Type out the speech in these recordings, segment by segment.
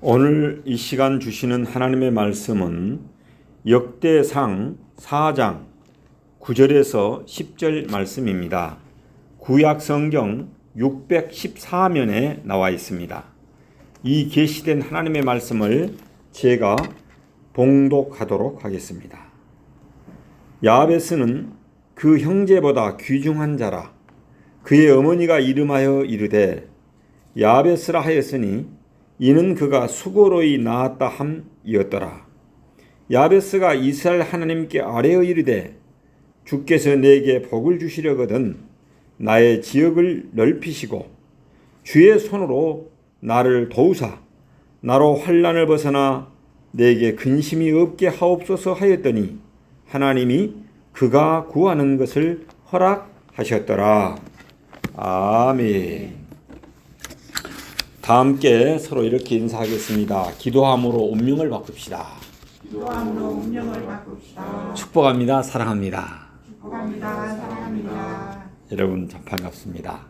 오늘 이 시간 주시는 하나님의 말씀은 역대상 4장 9절에서 10절 말씀입니다. 구약 성경 614면에 나와 있습니다. 이 계시된 하나님의 말씀을 제가 봉독하도록 하겠습니다. 야베스는 그 형제보다 귀중한 자라. 그의 어머니가 이름하여 이르되 야베스라 하였으니 이는 그가 수고로이 낳았다 함이었더라. 야베스가 이스라엘 하나님께 아뢰어 이르되 주께서 내게 복을 주시려거든 나의 지역을 넓히시고 주의 손으로 나를 도우사 나로 환난을 벗어나 내게 근심이 없게 하옵소서 하였더니 하나님이 그가 구하는 것을 허락하셨더라. 아멘. 다 함께 서로 이렇게 인사하겠습니다. 기도함으로 운명을 바꿉시다. 기도함으로 운명을 바꿉시다. 축복합니다. 사랑합니다. 축복합니다. 사랑합니다. 여러분 참 반갑습니다.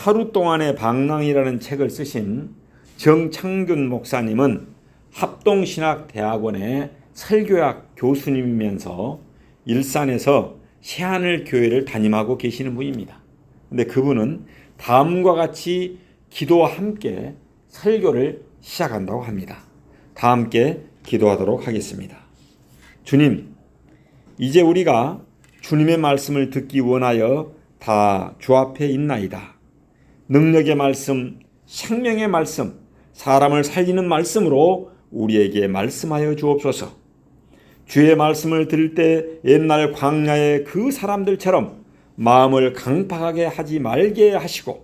하루 동안의 방랑이라는 책을 쓰신 정창균 목사님은 합동신학대학원의 설교학 교수님이면서 일산에서 새하늘교회를 담임하고 계시는 분입니다. 근데 그분은 다음과 같이 기도와 함께 설교를 시작한다고 합니다. 다 함께 기도하도록 하겠습니다. 주님, 이제 우리가 주님의 말씀을 듣기 원하여 다 주 앞에 있나이다. 능력의 말씀, 생명의 말씀, 사람을 살리는 말씀으로 우리에게 말씀하여 주옵소서. 주의 말씀을 들을 때 옛날 광야의 그 사람들처럼 마음을 강팍하게 하지 말게 하시고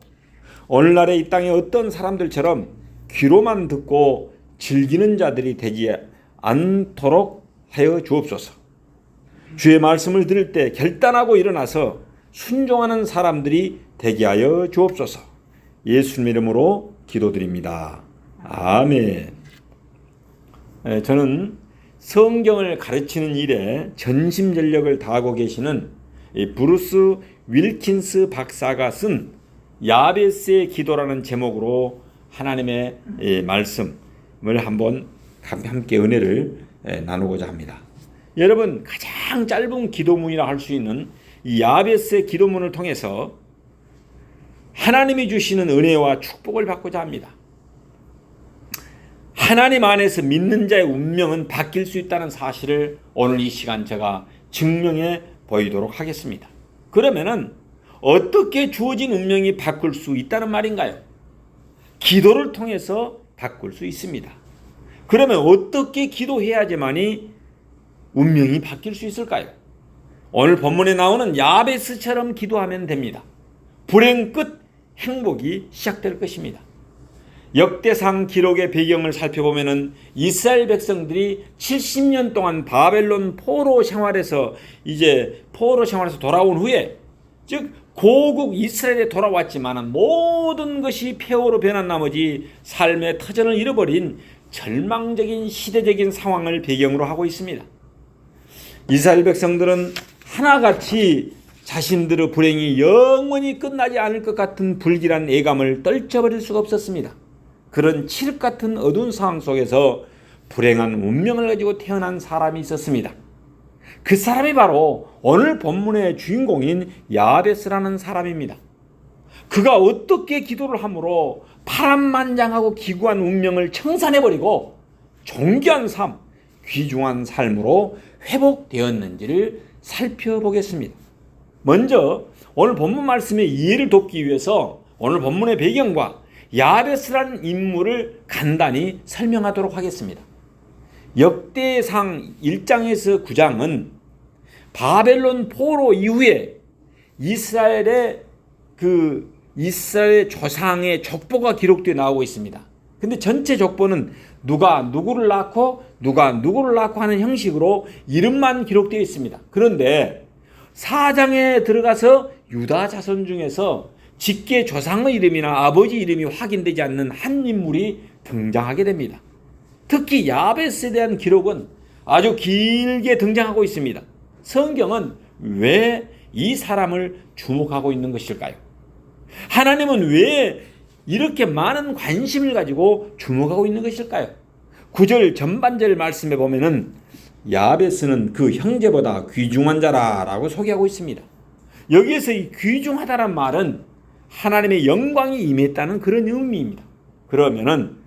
오늘날의 이 땅의 어떤 사람들처럼 귀로만 듣고 즐기는 자들이 되지 않도록 하여 주옵소서. 주의 말씀을 들을 때 결단하고 일어나서 순종하는 사람들이 되게 하여 주옵소서. 예수님 이름으로 기도드립니다. 아멘. 저는 성경을 가르치는 일에 전심전력을 다하고 계시는 브루스 윌킨스 박사가 쓴 야베스의 기도라는 제목으로 하나님의 말씀을 한번 함께 은혜를 나누고자 합니다. 여러분, 가장 짧은 기도문이라 할 수 있는 이 야베스의 기도문을 통해서 하나님이 주시는 은혜와 축복을 받고자 합니다. 하나님 안에서 믿는 자의 운명은 바뀔 수 있다는 사실을 오늘 이 시간 제가 증명해 보이도록 하겠습니다. 그러면은 어떻게 주어진 운명이 바꿀 수 있다는 말인가요? 기도를 통해서 바꿀 수 있습니다. 그러면 어떻게 기도해야지만이 운명이 바뀔 수 있을까요? 오늘 본문에 나오는 야베스처럼 기도하면 됩니다. 불행 끝 행복이 시작될 것입니다. 역대상 기록의 배경을 살펴보면은 이스라엘 백성들이 70년 동안 바벨론 포로 생활에서 돌아온 후에, 즉 고국 이스라엘에 돌아왔지만은 모든 것이 폐허로 변한 나머지 삶의 터전을 잃어버린 절망적인 시대적인 상황을 배경으로 하고 있습니다. 이스라엘 백성들은 하나같이 자신들의 불행이 영원히 끝나지 않을 것 같은 불길한 예감을 떨쳐버릴 수가 없었습니다. 그런 칠흑 같은 어두운 상황 속에서 불행한 운명을 가지고 태어난 사람이 있었습니다. 그 사람이 바로 오늘 본문의 주인공인 야베스라는 사람입니다. 그가 어떻게 기도를 함으로 파란만장하고 기구한 운명을 청산해버리고 존귀한 삶, 귀중한 삶으로 회복되었는지를 살펴보겠습니다. 먼저 오늘 본문 말씀의 이해를 돕기 위해서 오늘 본문의 배경과 야베스라는 인물을 간단히 설명하도록 하겠습니다. 역대상 1장에서 9장은 바벨론 포로 이후에 이스라엘 조상의 족보가 기록되어 나오고 있습니다. 근데 전체 족보는 누가 누구를 낳고 하는 형식으로 이름만 기록되어 있습니다. 그런데 4장에 들어가서 유다 자손 중에서 직계 조상의 이름이나 아버지 이름이 확인되지 않는 한 인물이 등장하게 됩니다. 특히 야베스에 대한 기록은 아주 길게 등장하고 있습니다. 성경은 왜 이 사람을 주목하고 있는 것일까요? 하나님은 왜 이렇게 많은 관심을 가지고 주목하고 있는 것일까요? 9절 전반절 말씀에 보면은 야베스는 그 형제보다 귀중한 자라라고 소개하고 있습니다. 여기에서 이 귀중하다란 말은 하나님의 영광이 임했다는 그런 의미입니다. 그러면은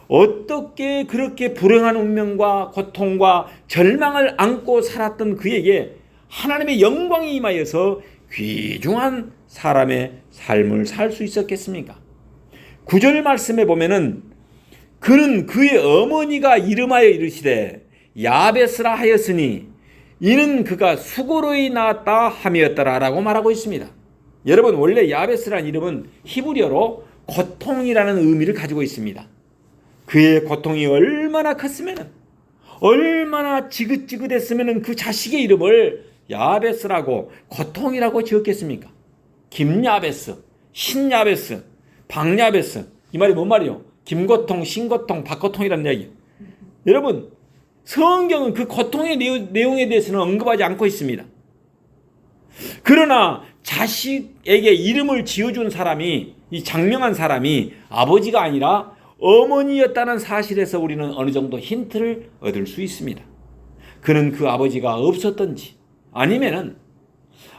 어떻게 그렇게 불행한 운명과 고통과 절망을 안고 살았던 그에게 하나님의 영광이 임하여서 귀중한 사람의 삶을 살 수 있었겠습니까? 9절 말씀에 보면은 그는 그의 어머니가 이름하여 이르시되 야베스라 하였으니 이는 그가 수고로이 낳았다 함이었더라라고 말하고 있습니다. 여러분, 원래 야베스라는 이름은 히브리어로 고통이라는 의미를 가지고 있습니다. 그의 고통이 얼마나 컸으면, 얼마나 지긋지긋했으면 그 자식의 이름을 야베스라고 고통이라고 지었겠습니까? 김야베스, 신야베스, 박야베스, 이 말이 뭔 말이요? 김고통, 신고통, 박고통이라는 이야기예요. 여러분, 성경은 그 고통의 내용에 대해서는 언급하지 않고 있습니다. 그러나 자식에게 이름을 지어준 사람이, 이 장명한 사람이 아버지가 아니라 어머니였다는 사실에서 우리는 어느 정도 힌트를 얻을 수 있습니다. 그는 그 아버지가 없었던지, 아니면은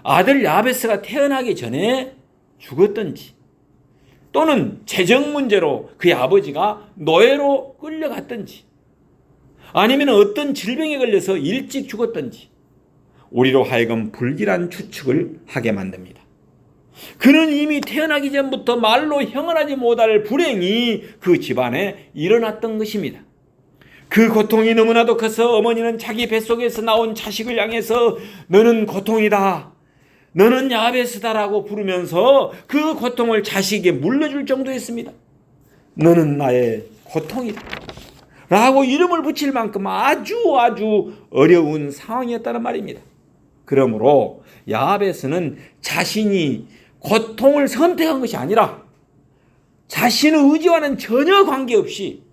아들 야베스가 태어나기 전에 죽었던지, 또는 재정 문제로 그의 아버지가 노예로 끌려갔던지, 아니면 어떤 질병에 걸려서 일찍 죽었던지 우리로 하여금 불길한 추측을 하게 만듭니다. 그는 이미 태어나기 전부터 말로 형언하지 못할 불행이 그 집안에 일어났던 것입니다. 그 고통이 너무나도 커서 어머니는 자기 뱃속에서 나온 자식을 향해서 너는 고통이다, 너는 야베스다라고 부르면서 그 고통을 자식에게 물려줄 정도였습니다. 너는 나의 고통이다 라고 이름을 붙일 만큼 아주 어려운 상황이었다는 말입니다. 그러므로 야베스는 자신이 고통을 선택한 것이 아니라 자신의 의지와는 전혀 관계없이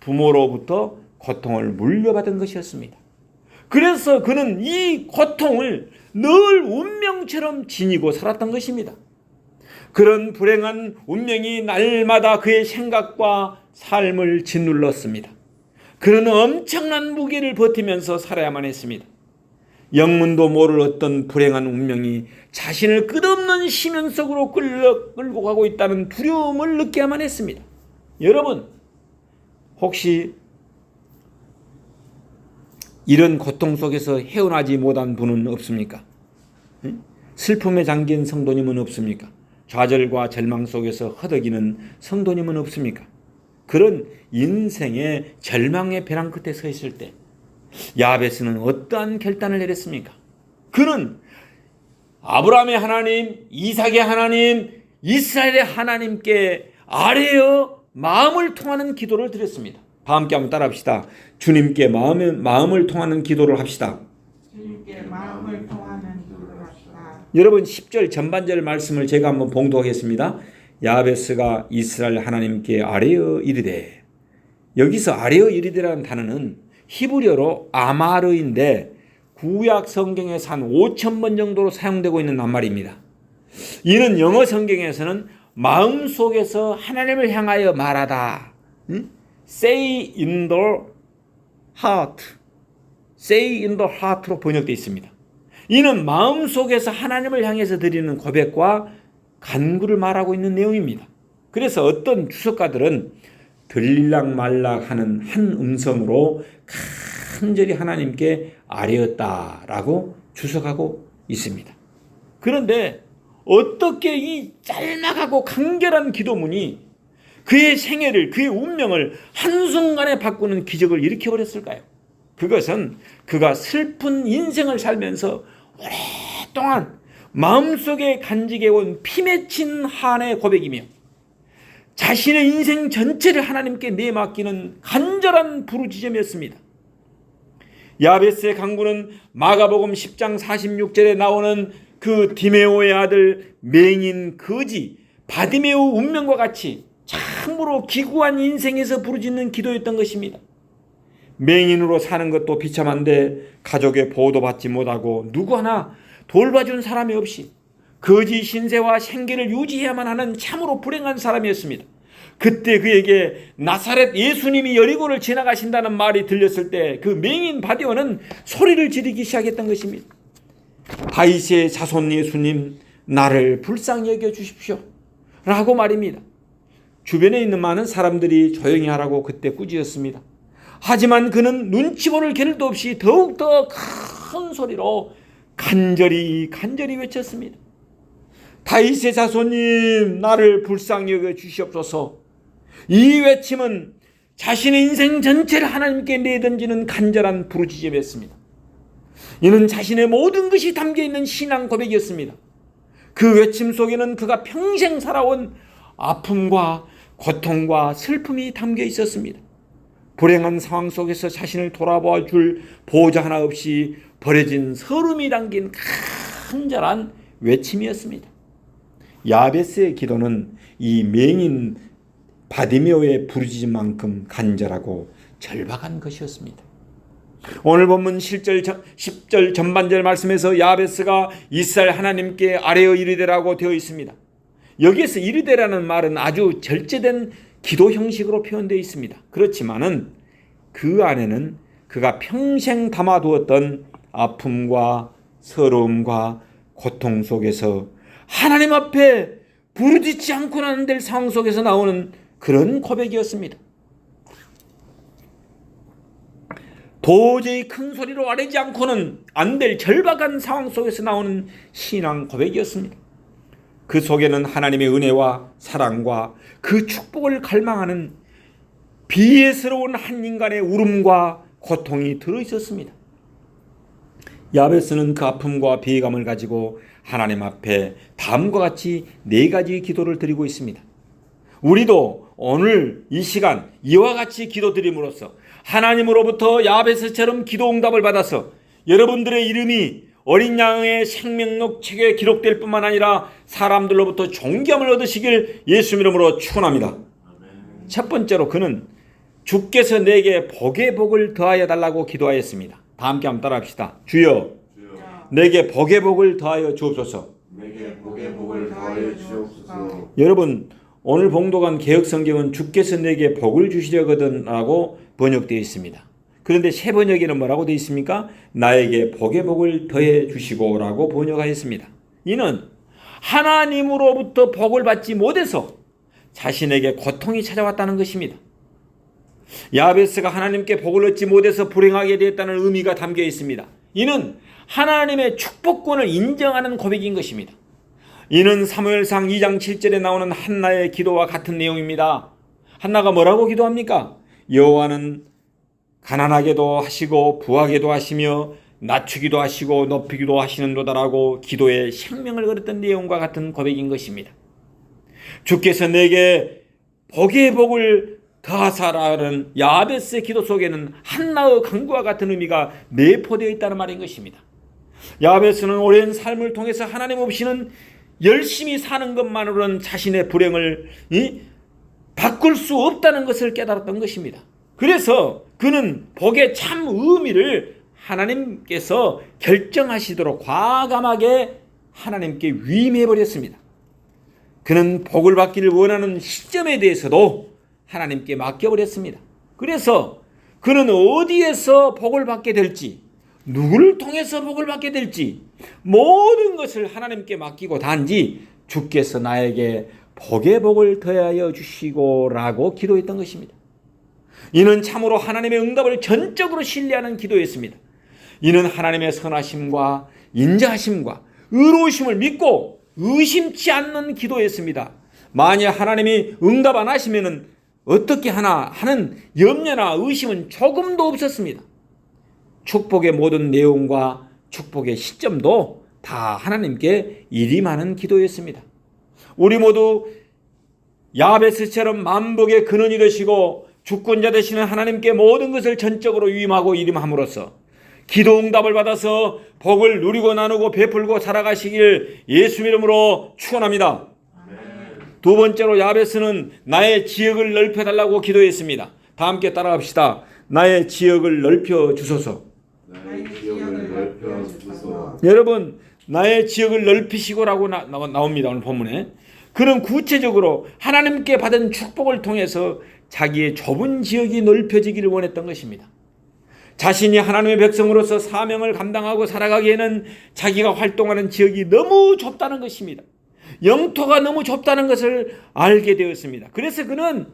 부모로부터 고통을 물려받은 것이었습니다. 그래서 그는 이 고통을 늘 운명처럼 지니고 살았던 것입니다. 그런 불행한 운명이 날마다 그의 생각과 삶을 짓눌렀습니다. 그는 엄청난 무게를 버티면서 살아야만 했습니다. 영문도 모를 어떤 불행한 운명이 자신을 끝없는 심연 속으로 끌고 가고 있다는 두려움을 느껴야만 했습니다. 여러분, 혹시 이런 고통 속에서 헤어나지 못한 분은 없습니까? 슬픔에 잠긴 성도님은 없습니까? 좌절과 절망 속에서 허덕이는 성도님은 없습니까? 그런 인생의 절망의 벼랑 끝에 서 있을 때 야베스는 어떠한 결단을 내렸습니까? 그는 아브라함의 하나님, 이삭의 하나님, 이스라엘의 하나님께 아뢰어 마음을 통하는 기도를 드렸습니다. 다 함께 한번 따라합시다. 주님께 마음을 통하는 기도를 합시다. 주님께 마음을 통하는 기도를 합시다. 여러분, 10절 전반절 말씀을 제가 한번 봉독하겠습니다. 야베스가 이스라엘 하나님께 아뢰어 이르되, 여기서 아뢰어 이르되라는 단어는 히브리어로 아마르인데 구약 성경에서 한 5,000번 정도로 사용되고 있는 낱말입니다. 이는 영어 성경에서는 마음속에서 하나님을 향하여 말하다, say in the heart, say in the heart로 번역되어 있습니다. 이는 마음속에서 하나님을 향해서 드리는 고백과 간구를 말하고 있는 내용입니다. 그래서 어떤 주석가들은 들릴락 말락 하는 한 음성으로 간절히 하나님께 아뢰었다라고 주석하고 있습니다. 그런데 어떻게 이 짤막하고 간결한 기도문이 그의 생애를, 그의 운명을 한순간에 바꾸는 기적을 일으켜버렸을까요? 그것은 그가 슬픈 인생을 살면서 오랫동안 마음속에 간직해온 피 맺힌 한의 고백이며 자신의 인생 전체를 하나님께 내맡기는 간절한 부르짖음이었습니다. 야베스의 간구는 마가복음 10장 46절에 나오는 그 디메오의 아들 맹인 거지 바디메오 운명과 같이 참으로 기구한 인생에서 부르짖는 기도였던 것입니다. 맹인으로 사는 것도 비참한데 가족의 보호도 받지 못하고 누구 하나 돌봐준 사람이 없이 거지 신세와 생계를 유지해야만 하는 참으로 불행한 사람이었습니다. 그때 그에게 나사렛 예수님이 여리고를 지나가신다는 말이 들렸을 때 그 맹인 바디오는 소리를 지르기 시작했던 것입니다. 다윗의 자손 예수님, 나를 불쌍히 여겨 주십시오 라고 말입니다. 주변에 있는 많은 사람들이 조용히 하라고 그때 꾸짖었습니다. 하지만 그는 눈치 보는 겨를도 없이 더욱더 큰 소리로 간절히 외쳤습니다. 다윗의 자손님, 나를 불쌍히 여겨 주시옵소서. 이 외침은 자신의 인생 전체를 하나님께 내던지는 간절한 부르짖음이었습니다. 이는 자신의 모든 것이 담겨있는 신앙 고백이었습니다. 그 외침 속에는 그가 평생 살아온 아픔과 고통과 슬픔이 담겨 있었습니다. 불행한 상황 속에서 자신을 돌아보아 줄 보호자 하나 없이 버려진 서름이 담긴 간절한 외침이었습니다. 야베스의 기도는 이 맹인 바디메오의 부르짖음만큼 간절하고 절박한 것이었습니다. 오늘 본문 10절 전반절 말씀에서 야베스가 이스라엘 하나님께 아뢰어 이르되라고 되어 있습니다. 여기에서 이르되라는 말은 아주 절제된 기도 형식으로 표현되어 있습니다. 그렇지만은 그 안에는 그가 평생 담아두었던 아픔과 서러움과 고통 속에서 하나님 앞에 부르짖지 않고는 안 될 상황 속에서 나오는 그런 고백이었습니다. 도저히 큰 소리로 아뢰지 않고는 안 될 절박한 상황 속에서 나오는 신앙 고백이었습니다. 그 속에는 하나님의 은혜와 사랑과 그 축복을 갈망하는 비애스러운 한 인간의 울음과 고통이 들어있었습니다. 야베스는 그 아픔과 비애감을 가지고 하나님 앞에 다음과 같이 4가지 기도를 드리고 있습니다. 우리도 오늘 이 시간 이와 같이 기도드림으로써 하나님으로부터 야베스처럼 기도 응답을 받아서 여러분들의 이름이 어린 양의 생명록 책에 기록될 뿐만 아니라 사람들로부터 존경을 얻으시길 예수 이름으로 축원합니다. 첫 번째로 그는 주께서 내게 복의 복을 더하여 달라고 기도하였습니다. 다 함께 한번 따라합시다. 주여, 내게 복의 복을 더하여 주옵소서. 내게 복의 복을 더하여 주옵소서. 여러분, 오늘 봉독한 개혁성경은 주께서 내게 복을 주시려거든 라고 번역되어 있습니다. 그런데 새 번역에는 뭐라고 되어 있습니까? 나에게 복의 복을 더해 주시고 라고 번역하였습니다. 이는 하나님으로부터 복을 받지 못해서 자신에게 고통이 찾아왔다는 것입니다. 야베스가 하나님께 복을 얻지 못해서 불행하게 되었다는 의미가 담겨 있습니다. 이는 하나님의 축복권을 인정하는 고백인 것입니다. 이는 사무엘상 2장 7절에 나오는 한나의 기도와 같은 내용입니다. 한나가 뭐라고 기도합니까? 여호와는 가난하게도 하시고 부하게도 하시며 낮추기도 하시고 높이기도 하시는도다라고 기도에 생명을 걸었던 내용과 같은 고백인 것입니다. 주께서 내게 복의 복을 더하사라는 야베스의 기도 속에는 한나의 간구와 같은 의미가 내포되어 있다는 말인 것입니다. 야베스는 오랜 삶을 통해서 하나님 없이는 열심히 사는 것만으로는 자신의 불행을 바꿀 수 없다는 것을 깨달았던 것입니다. 그래서 그는 복의 참 의미를 하나님께서 결정하시도록 과감하게 하나님께 위임해버렸습니다. 그는 복을 받기를 원하는 시점에 대해서도 하나님께 맡겨버렸습니다. 그래서 그는 어디에서 복을 받게 될지, 누구를 통해서 복을 받게 될지 모든 것을 하나님께 맡기고 단지 주께서 나에게 복의 복을 더하여 주시고 라고 기도했던 것입니다. 이는 참으로 하나님의 응답을 전적으로 신뢰하는 기도였습니다. 이는 하나님의 선하심과 인자하심과 의로우심을 믿고 의심치 않는 기도였습니다. 만약 하나님이 응답 안 하시면 어떻게 하나 하는 염려나 의심은 조금도 없었습니다. 축복의 모든 내용과 축복의 시점도 다 하나님께 일임하는 기도였습니다. 우리 모두 야베스처럼 만복의 근원이 되시고 주권자 되시는 하나님께 모든 것을 전적으로 위임하고 일임함으로써 기도 응답을 받아서 복을 누리고 나누고 베풀고 살아가시길 예수 이름으로 축원합니다. 두 번째로 야베스는 나의 지역을 넓혀달라고 기도했습니다. 다 함께 따라갑시다. 나의 지역을 넓혀 주소서. 나의 지역을 넓혀 주소서. 여러분, 나의 지역을 넓히시고라고 나옵니다. 오늘 본문에 그는 구체적으로 하나님께 받은 축복을 통해서 자기의 좁은 지역이 넓혀지기를 원했던 것입니다. 자신이 하나님의 백성으로서 사명을 감당하고 살아가기에는 자기가 활동하는 지역이 너무 좁다는 것입니다. 영토가 너무 좁다는 것을 알게 되었습니다. 그래서 그는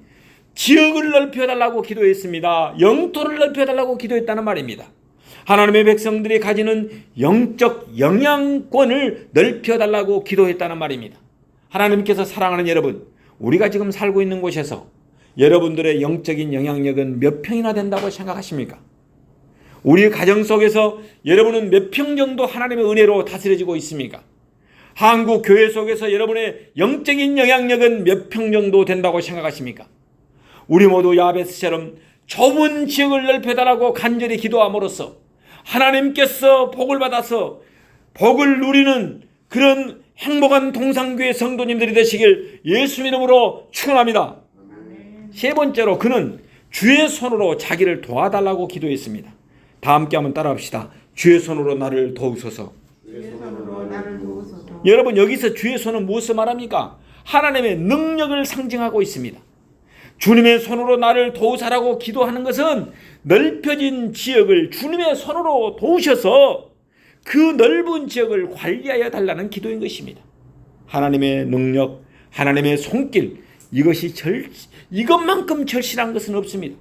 지역을 넓혀달라고 기도했습니다. 영토를 넓혀달라고 기도했다는 말입니다. 하나님의 백성들이 가지는 영적 영향권을 넓혀달라고 기도했다는 말입니다. 하나님께서 사랑하는 여러분, 우리가 지금 살고 있는 곳에서 여러분들의 영적인 영향력은 몇 평이나 된다고 생각하십니까? 우리 가정 속에서 여러분은 몇 평 정도 하나님의 은혜로 다스려지고 있습니까? 한국 교회 속에서 여러분의 영적인 영향력은 몇 평 정도 된다고 생각하십니까? 우리 모두 야베스처럼 좁은 지역을 넓혀달라고 간절히 기도함으로써 하나님께서 복을 받아서 복을 누리는 그런 행복한 동산교회 성도님들이 되시길 예수 이름으로 축원합니다. 세 번째로 그는 주의 손으로 자기를 도와달라고 기도했습니다. 다 함께 한번 따라합시다. 주의 손으로 나를 도우소서. 주의 손으로 나를 도우소서. 여러분, 여기서 주의 손은 무엇을 말합니까? 하나님의 능력을 상징하고 있습니다. 주님의 손으로 나를 도우사라고 기도하는 것은 넓혀진 지역을 주님의 손으로 도우셔서 그 넓은 지역을 관리하여 달라는 기도인 것입니다. 하나님의 능력, 하나님의 손길, 이것만큼 절실한 것은 없습니다.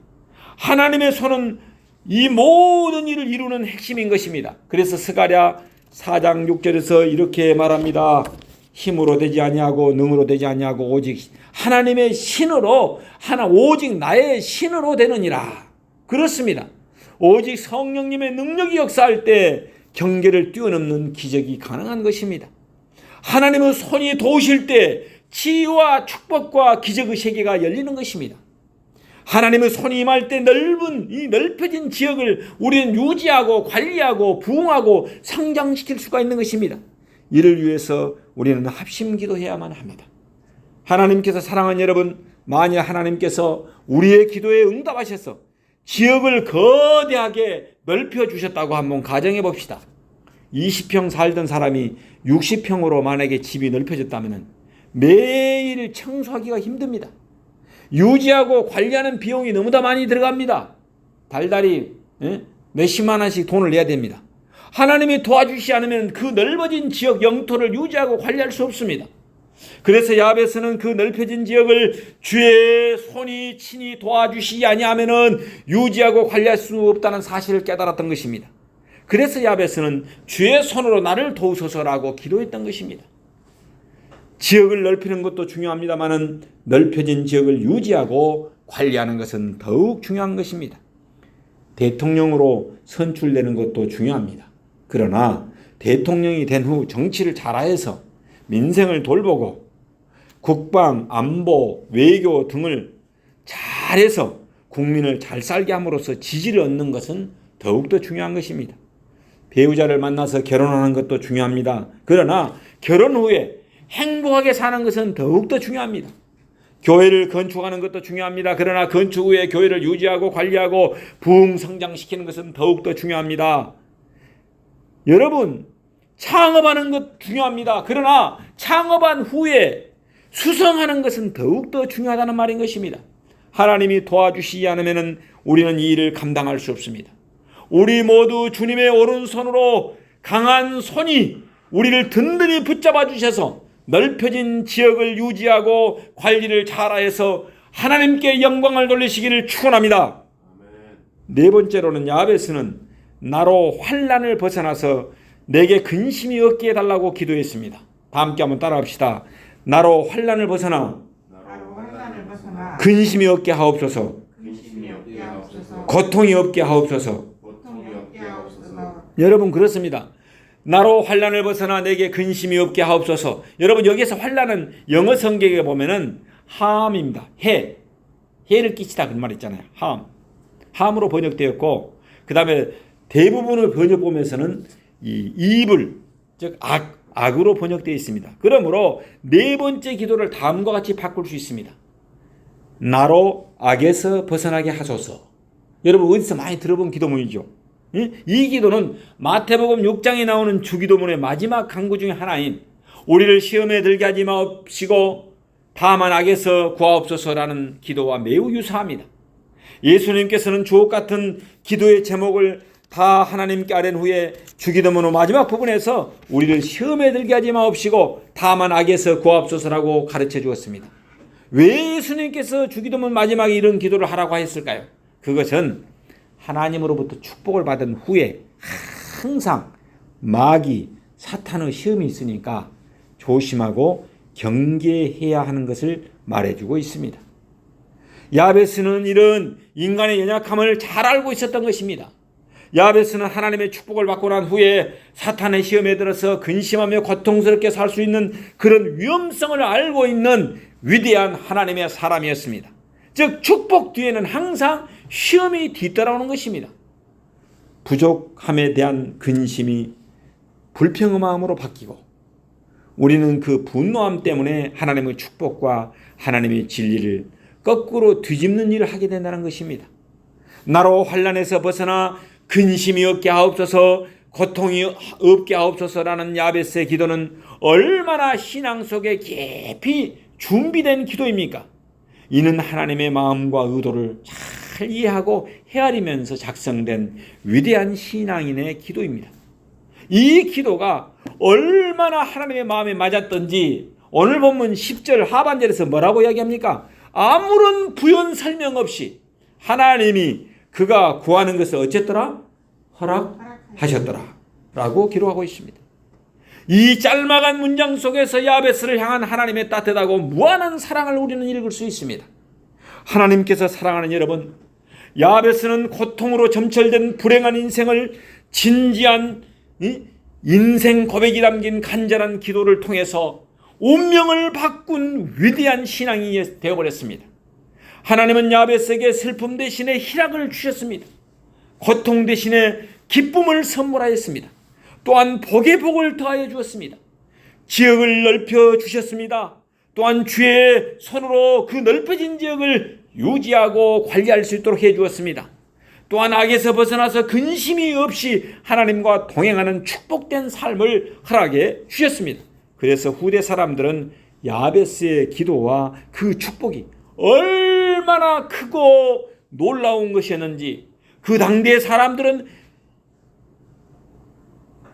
하나님의 손은 이 모든 일을 이루는 핵심인 것입니다. 그래서 스가랴 4장 6절에서 이렇게 말합니다. 힘으로 되지 아니하고 능으로 되지 아니하고 오직 하나님의 신으로 오직 나의 신으로 되느니라. 그렇습니다. 오직 성령님의 능력이 역사할 때 경계를 뛰어넘는 기적이 가능한 것입니다. 하나님의 손이 도우실 때 치유와 축복과 기적의 세계가 열리는 것입니다. 하나님의 손이 임할 때 이 넓혀진 지역을 우리는 유지하고 관리하고 부흥하고 성장시킬 수가 있는 것입니다. 이를 위해서 우리는 합심 기도해야만 합니다. 하나님께서 사랑하는 여러분, 만약 하나님께서 우리의 기도에 응답하셔서 지역을 거대하게 넓혀주셨다고 한번 가정해 봅시다. 20평 살던 사람이 60평으로 만약에 집이 넓혀졌다면 매일 청소하기가 힘듭니다. 유지하고 관리하는 비용이 너무나 많이 들어갑니다. 달달이 몇십만 원씩 돈을 내야 됩니다. 하나님이 도와주시지 않으면 그 넓어진 지역 영토를 유지하고 관리할 수 없습니다. 그래서 야베스는 그 넓혀진 지역을 주의 손이 친히 도와주시지 아니하면 유지하고 관리할 수 없다는 사실을 깨달았던 것입니다. 그래서 야베스는 주의 손으로 나를 도우소서라고 기도했던 것입니다. 지역을 넓히는 것도 중요합니다만 넓혀진 지역을 유지하고 관리하는 것은 더욱 중요한 것입니다. 대통령으로 선출되는 것도 중요합니다. 그러나 대통령이 된 후 정치를 잘하여서 민생을 돌보고 국방, 안보, 외교 등을 잘해서 국민을 잘 살게 함으로써 지지를 얻는 것은 더욱더 중요한 것입니다. 배우자를 만나서 결혼하는 것도 중요합니다. 그러나 결혼 후에 행복하게 사는 것은 더욱더 중요합니다. 교회를 건축하는 것도 중요합니다. 그러나 건축 후에 교회를 유지하고 관리하고 부흥 성장시키는 것은 더욱더 중요합니다. 여러분, 창업하는 것 중요합니다. 그러나 창업한 후에 수성하는 것은 더욱더 중요하다는 말인 것입니다. 하나님이 도와주시지 않으면 우리는 이 일을 감당할 수 없습니다. 우리 모두 주님의 오른손으로 강한 손이 우리를 든든히 붙잡아 주셔서 넓혀진 지역을 유지하고 관리를 잘하여서 하나님께 영광을 돌리시기를 축원합니다. 네 번째로는 야베스는 나로 환난을 벗어나서 내게 근심이 없게 해달라고 기도했습니다. 다 함께 한번 따라합시다. 나로 환난을 벗어나 근심이 없게 하옵소서. 고통이 없게 하옵소서. 여러분, 그렇습니다. 나로 환난을 벗어나 내게 근심이 없게 하옵소서. 여러분, 여기서 환난은 영어 성경에 보면은 함입니다. 해를 끼치다 그 말 있잖아요. 함으로 번역되었고, 그 다음에 대부분의 번역 보면서는 이 evil, 즉 악으로 번역되어 있습니다. 그러므로 네 번째 기도를 다음과 같이 바꿀 수 있습니다. 나로 악에서 벗어나게 하소서. 여러분, 어디서 많이 들어본 기도문이죠. 이 기도는 마태복음 6장에 나오는 주기도문의 마지막 강구 중에 하나인 우리를 시험에 들게 하지 마옵시고 다만 악에서 구하옵소서라는 기도와 매우 유사합니다. 예수님께서는 주옥 같은 기도의 제목을 다 하나님께 아뢰는 후에 주기도문 마지막 부분에서 우리를 시험에 들게 하지 마옵시고 다만 악에서 구하옵소서라고 가르쳐 주었습니다. 왜 예수님께서 주기도문 마지막에 이런 기도를 하라고 했을까요? 그것은 하나님으로부터 축복을 받은 후에 항상 마귀, 사탄의 시험이 있으니까 조심하고 경계해야 하는 것을 말해주고 있습니다. 야베스는 이런 인간의 연약함을 잘 알고 있었던 것입니다. 야베스는 하나님의 축복을 받고 난 후에 사탄의 시험에 들어서 근심하며 고통스럽게 살 수 있는 그런 위험성을 알고 있는 위대한 하나님의 사람이었습니다. 즉 축복 뒤에는 항상 시험이 뒤따라오는 것입니다. 부족함에 대한 근심이 불평음함으로 바뀌고 우리는 그 분노함 때문에 하나님의 축복과 하나님의 진리를 거꾸로 뒤집는 일을 하게 된다는 것입니다. 나로 환난에서 벗어나 근심이 없게 하옵소서, 고통이 없게 하옵소서라는 야베스의 기도는 얼마나 신앙 속에 깊이 준비된 기도입니까? 이는 하나님의 마음과 의도를 잘 이해하고 헤아리면서 작성된 위대한 신앙인의 기도입니다. 이 기도가 얼마나 하나님의 마음에 맞았던지 오늘 본문 10절 하반절에서 뭐라고 이야기합니까? 아무런 부연 설명 없이 하나님이 그가 구하는 것을 어쨌더라? 허락하셨더라 라고 기록하고 있습니다. 이 짤막한 문장 속에서 야베스를 향한 하나님의 따뜻하고 무한한 사랑을 우리는 읽을 수 있습니다. 하나님께서 사랑하는 여러분, 야베스는 고통으로 점철된 불행한 인생을 진지한 인생 고백이 담긴 간절한 기도를 통해서 운명을 바꾼 위대한 신앙이 되어버렸습니다. 하나님은 야베스에게 슬픔 대신에 희락을 주셨습니다. 고통 대신에 기쁨을 선물하였습니다. 또한 복의 복을 더하여 주었습니다. 지역을 넓혀 주셨습니다. 또한 주의 손으로 그 넓어진 지역을 유지하고 관리할 수 있도록 해 주었습니다. 또한 악에서 벗어나서 근심이 없이 하나님과 동행하는 축복된 삶을 허락해 주셨습니다. 그래서 후대 사람들은 야베스의 기도와 그 축복이 얼마나 크고 놀라운 것이었는지, 그 당대의 사람들은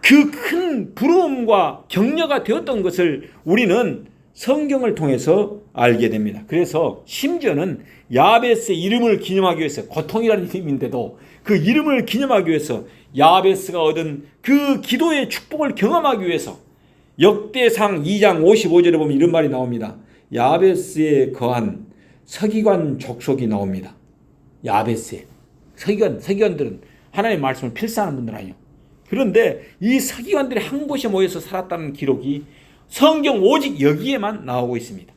그 큰 부러움과 격려가 되었던 것을 우리는 성경을 통해서 알게 됩니다. 그래서 심지어는 야베스의 이름을 기념하기 위해서, 고통이라는 이름인데도 그 이름을 기념하기 위해서 야베스가 얻은 그 기도의 축복을 경험하기 위해서 역대상 2장 55절에 보면 이런 말이 나옵니다. 야베스에 거한 서기관 족속이 나옵니다. 야베스에 서기관들은 하나님의 말씀을 필사하는 분들 아니에요. 그런데 이 서기관들이 한 곳에 모여서 살았다는 기록이 성경 오직 여기에만 나오고 있습니다.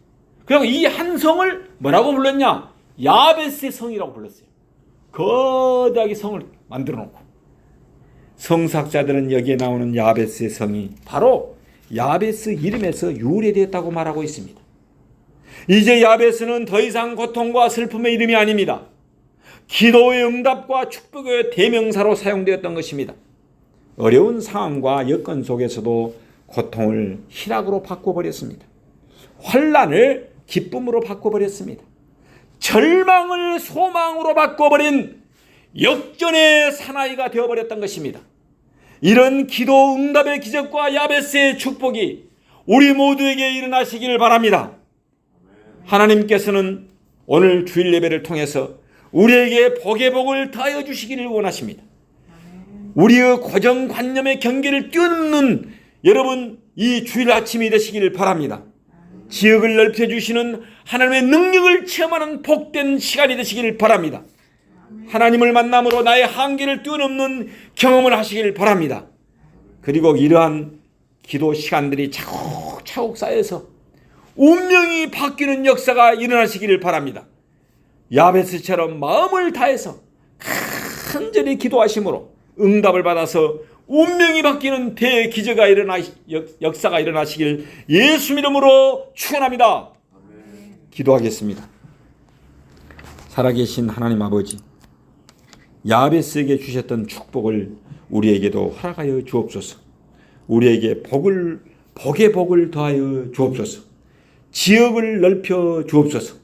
그리고 이 한 성을 뭐라고 불렀냐? 야베스의 성이라고 불렀어요. 거대하게 성을 만들어 놓고, 성사학자들은 여기에 나오는 야베스의 성이 바로 야베스 이름에서 유래되었다고 말하고 있습니다. 이제 야베스는 더 이상 고통과 슬픔의 이름이 아닙니다. 기도의 응답과 축복의 대명사로 사용되었던 것입니다. 어려운 상황과 여건 속에서도 고통을 희락으로 바꿔버렸습니다. 환난을 기쁨으로 바꿔버렸습니다. 절망을 소망으로 바꿔버린 역전의 사나이가 되어버렸던 것입니다. 이런 기도 응답의 기적과 야베스의 축복이 우리 모두에게 일어나시기를 바랍니다. 하나님께서는 오늘 주일 예배를 통해서 우리에게 복의 복을 더하여 주시기를 원하십니다. 우리의 고정관념의 경계를 뛰어넘는 여러분 이 주일 아침이 되시기를 바랍니다. 지역을 넓혀주시는 하나님의 능력을 체험하는 복된 시간이 되시기를 바랍니다. 하나님을 만남으로 나의 한계를 뛰어넘는 경험을 하시길 바랍니다. 그리고 이러한 기도 시간들이 차곡차곡 쌓여서 운명이 바뀌는 역사가 일어나시기를 바랍니다. 야베스처럼 마음을 다해서 간절히 기도하심으로 응답을 받아서 운명이 바뀌는 대기적가 역사가 일어나시길 예수 이름으로 축원합니다. 기도하겠습니다. 살아계신 하나님 아버지, 야베스에게 주셨던 축복을 우리에게도 허락하여 주옵소서. 우리에게 복을 복의 복을 더하여 주옵소서. 지역을 넓혀 주옵소서.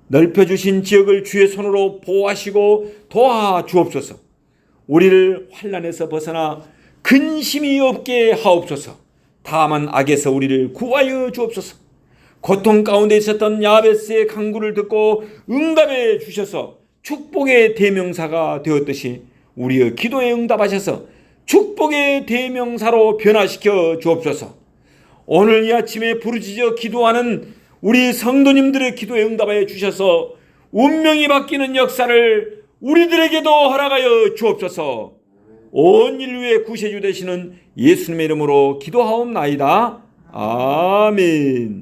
넓혀주신 지역을 주의 손으로 보호하시고 도와 주옵소서. 우리를 환난에서 벗어나 근심이 없게 하옵소서. 다만 악에서 우리를 구하여 주옵소서. 고통 가운데 있었던 야베스의 간구를 듣고 응답해 주셔서 축복의 대명사가 되었듯이 우리의 기도에 응답하셔서 축복의 대명사로 변화시켜 주옵소서. 오늘 이 아침에 부르짖어 기도하는 우리 성도님들의 기도에 응답하여 주셔서 운명이 바뀌는 역사를 우리들에게도 허락하여 주옵소서. 온 인류의 구세주 되시는 예수님의 이름으로 기도하옵나이다. 아멘.